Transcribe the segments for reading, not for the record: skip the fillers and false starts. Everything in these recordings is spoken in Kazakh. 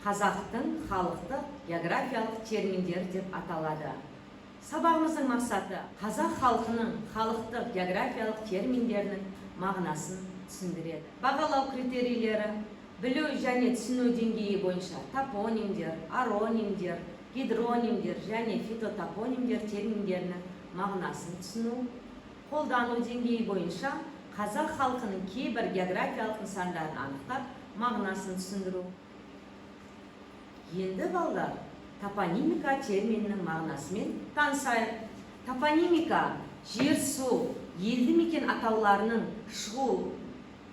қазақтың халықтық географиялық терминдері деп аталады. Сабағымыздың мақсаты қазақ халқының халықтық географиялық терминдерінің мағынасын түсіндіреді. Бағалау критерийлері: білу және түсіну деңгейі бойынша топонимдер, аронимдер, гидронимдер және фитотопонимдер терминдерінің мағынасын түсіну. Қолдану деңгейі бойынша қазақ халқының кейбір географиялық нысандарын анықтап, мағынасын түсіндіру. Енді балдар, топонимика терминінің мағынасымен танысайық. Топонимика жер, су, елді мекен атауларының шығу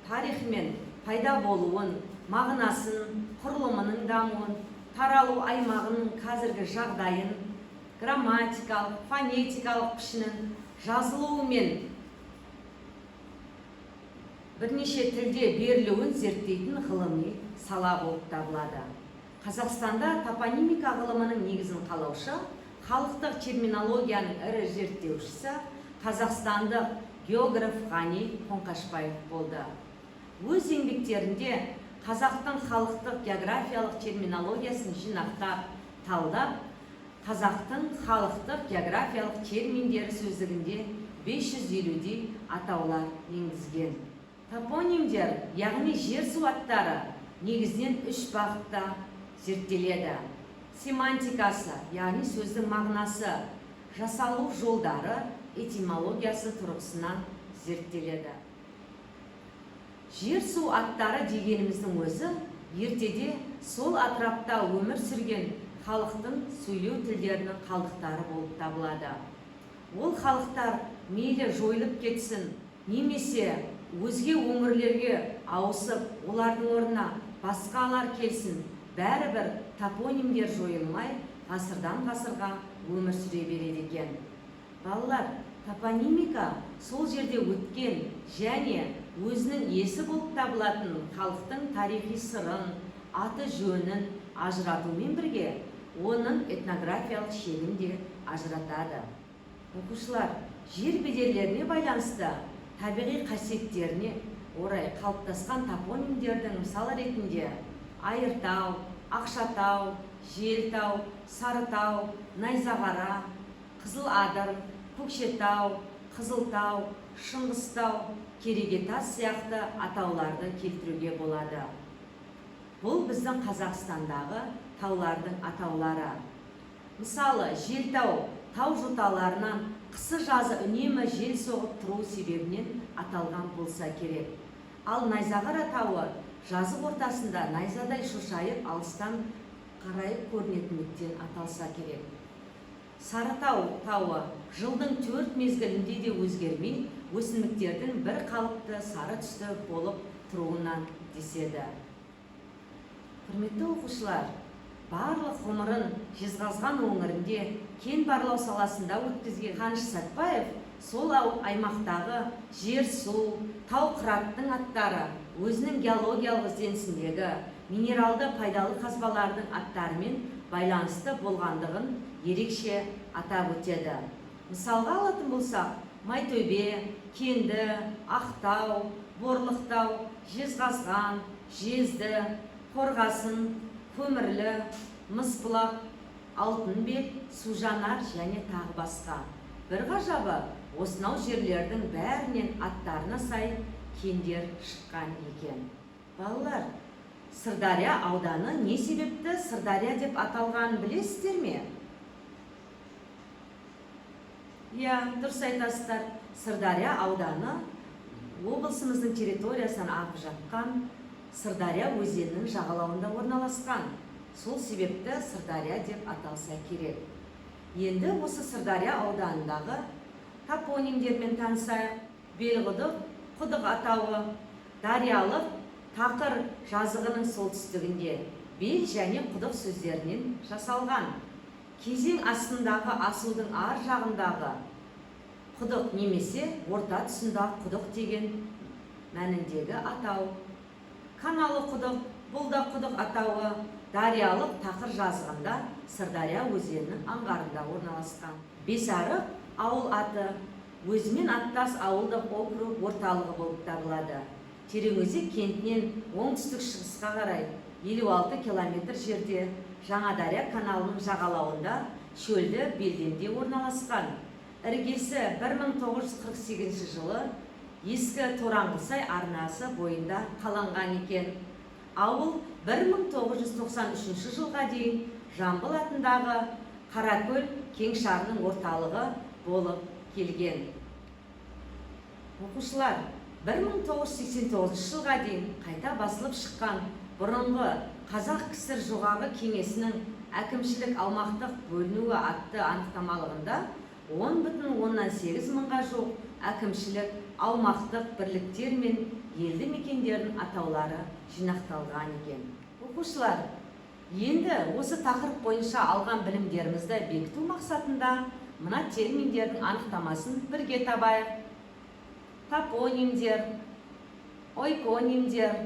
тарихымен пайда болуын, мағынасын, құрылымының дамуын, таралу аймағының қазіргі жағдайын, грамматикалық, фонетикалық пішінін, жазылуы мен бірнеше тілде берілуін зерттейтін ғылыми сала болып табылады. Қазақстанда топонимика ғылымының негізін қалаушы, халықтық терминологияның ірі зерттеушісі қазақстандық географ Ғани Қоңқашбаев болды. Өз еңбектерінде қазақтың халықтық географиялық терминологиясын жинақтап, талдап, қазақтың халықтық географиялық терминдері сөздігінде 550-дей атаулар енгізген. Топонимдер, яғни жер су аттары, негізінен 3 бағытта зерттеледі. Семантикасы, яғни сөздің мағынасы, жасалу жолдары, этимологиясы тұрғысынан зерттеледі. Жер су аттары дегеніміздің өзі ертеде сол атырапта өмір сүрген халықтың сөйлеу тілдерінің қалдықтары болып табылады. Ол халықтар мейлі жойылып кетсін, немесе өзге өңірлерге ауысып, олардың орнына басқалар келсін, бәрібір топонимдер жойылмай, ғасырдан ғасырға өмір сүре береді екен. Балалар, топонимика сол жерде өткен және өзінің есі болып табылатын халықтың тарихи сырын, аты жөнін ажыратумен бірге, оның этнографиялық шегін де ажыратады. Оқушылар, жер бедерлеріне байланысты табиғи қасиеттеріне орай қалыптасқан топонимдердің мысалы ретінде Айыртау, Ақшатау, Желтау, Сарытау, Найзағара, Қызыладыр, Көкшетау, Қызылтау, Шыңғыстау, Керегетас сияқты атауларды келтіруге болады. Бұл біздің Қазақстандағы таулардың атаулары. Мысалы, Желтау тау жоталарынан қысы-жазы үнемі жел соғып тұру себебінен аталған болса керек. Ал Найзағара тауы жазық ортасында найзадай шошайып, алыстан қарайып көрінетіндіктен аталса керек. Сарытау тауы жылдың 4 мезгілінде де өзгермей, өсімдіктердің бір қалыпты сары түсті болып тұруынан деседі. Құрметті оқушылар, барлық ғұмырын Жезқазған өңірінде кен барлау саласында өткізген Қаныш Сәтбаев сол аймақтағы жер, су, тау қыраттың аттары өзінің геологиялық ізденісіндегі минералды пайдалы қазбалардың аттарымен байланысты болғандығын ерекше атап өтеді. Мысалға алатын болсақ, Майтөбе, Кенді, Ақтау, Борлықтау, Жезқазған, Жезді, Қорғасын, Көмірлі, Мысбұлақ, Алтынбел, Сужанар және тағы басқа. Бір ғажабы, осынау жерлердің бәрінен аттарына сай кендер шыққан екен. Балалар, Сырдария ауданы не себепті Сырдария деп аталғанын білесіздер ме? Дұрыс айтасыздар. Сырдария ауданы облысымыздың территориясынан ағып жатқан Сырдария өзенінің жағалауында орналасқан. Сол себепті Сырдария деп аталса керек. Енді осы Сырдария ауданындағы топонимдермен танысайық. Белқұдық, құдық атауы, дариялық, тақыр жазығының солтүстігінде бел және құдық сөздерінен жасалған. Кезең астындағы асудың ар жағындағы құдық немесе орта тұсындағы құдық деген мәніндегі атау. Каналы құдық, бұл да құдық атауы, дариялық тақыр жазығында Сырдария өзенінің аңғарында орналасқан. Бесарық ауыл аты өзімен аттас ауылдық округ орталығы болып табылады. Тереңөзек кентінен оңтүстік шығысқа қарай 56 километр жерде Жаңадария каналының жағалауында шөлді белдемде орналасқан. Іргесі 1948 жылы ескі Тораңғысай арнасы бойында қаланған екен. Ауыл 1993 жылға дейін Жамбыл атындағы Қаракөл кеңшарының орталығы болып келген. Оқушылар, 1989 жылға дейін қайта басылып шыққан бұрынғы Қазақ КСР жоғарғы кеңесінің әкімшілік аумақтық бөлінуі атты анықтамалығында 10,8 мыңға жоқ әкімшілік аумақтық бірліктер мен елді мекендердің атаулары жинақталған екен. Оқушылар, енді осы тақырып бойынша алған білімдерімізді бекіту мақсатында мына терминдердің анықтамасын бірге табайық. Топонимдер, ойконимдер,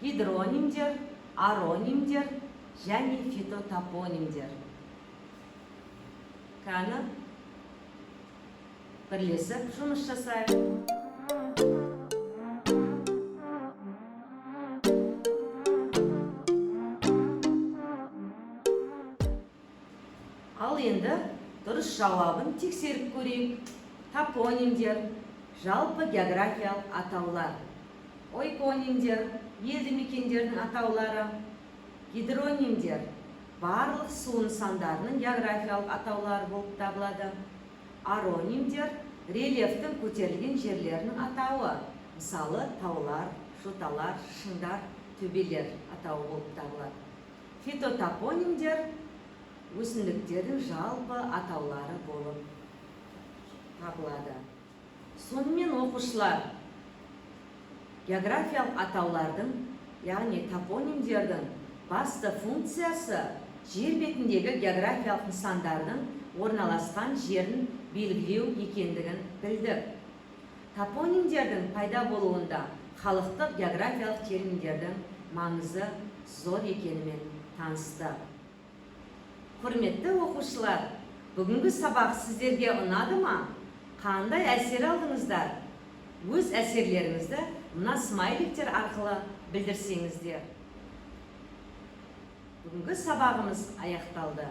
гидронимдер, аронимдер және фитотопонимдер. Қаны бірлесіп жұмыс жасайық. Ал енді дұрыс жауабын тексеріп көрейік. Топонимдер жалпы географиялық атаулар. Ойконимдер елді мекендердің атаулары. Гидронимдер барлық су нысандарының географиялық атаулары болып табылады. Аронимдер рельефтің көтерілген жерлерінің атауы. Мысалы, таулар, жоталар, шыңдар, төбелер атауы болып табылады. Фитотопонимдер өсімдіктердің жалпы атаулары болып табылады. Сонымен оқушылар, географиялық атаулардың, яғни топонимдердің басты функциясы жер бетіндегі географиялық нысандардың орналасқан жерін белгілеу екендігін білдік. Топонимдердің пайда болуында халықтық географиялық терминдердің маңызы зор екенімен танысты. Құрметті оқушылар, бүгінгі сабақ сіздерге ұнады ма? Қандай әсер алдыңыздар? Өз әсерлеріңізді мына смайликтер арқылы білдірсеңіздер. Бүгінгі сабағымыз аяқталды.